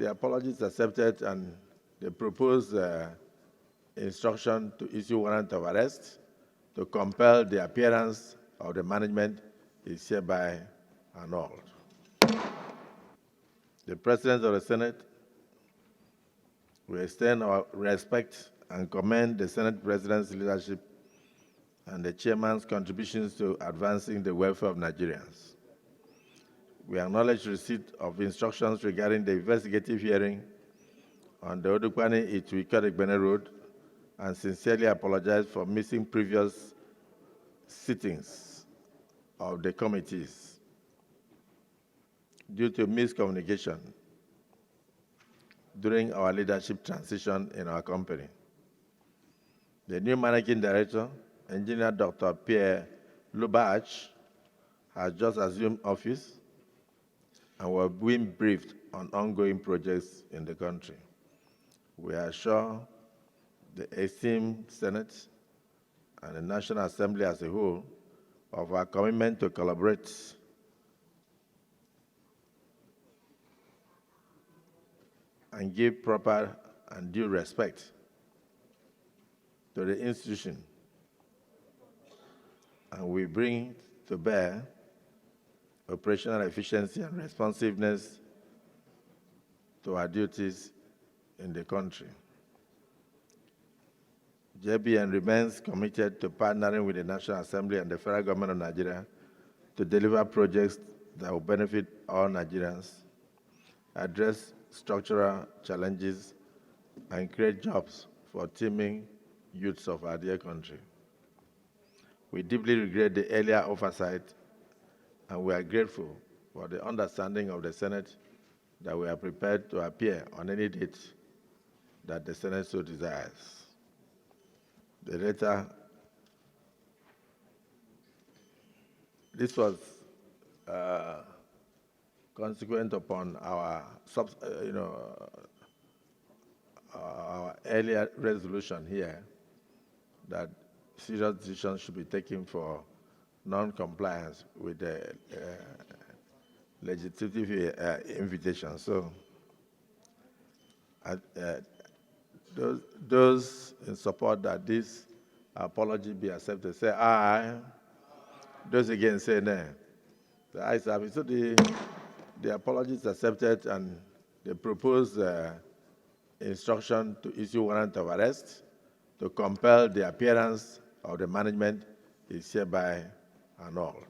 the apology is accepted and the proposed instruction to issue warrant of arrest to compel the appearance of the management is hereby annulled. The President of the Senate will extend our respect and commend the Senate President's leadership and the Chairman's contributions to advancing the welfare of Nigerians. We acknowledge receipt of instructions regarding the investigative hearing on the Odukpani-ltu-lkot Ekpene Road and sincerely apologize for missing previous sittings of the committees due to miscommunication during our leadership transition in our company. The new Managing Director, Engineer Dr. Pierre Lubach, has just assumed office and we're being briefed on ongoing projects in the country. We assure the esteemed Senate and the National Assembly as a whole of our commitment to collaborate and give proper and due respect to the institution, and we bring to bear operational efficiency and responsiveness to our duties in the country. JBN remains committed to partnering with the National Assembly and the Federal Government of Nigeria to deliver projects that will benefit all Nigerians, address structural challenges, and create jobs for teeming youths of our dear country. We deeply regret the earlier oversight, and we are grateful for the understanding of the Senate that we are prepared to appear on any date that the Senate so desires. The letter, this was consequent upon our earlier resolution here that serious decisions should be taken for non-compliance with the legislative invitation. So those in support that this apology be accepted, say aye. Those against say nay. The ayes have it. So the apology is accepted and the proposed instruction to issue warrant of arrest to compel the appearance of the management is hereby annulled.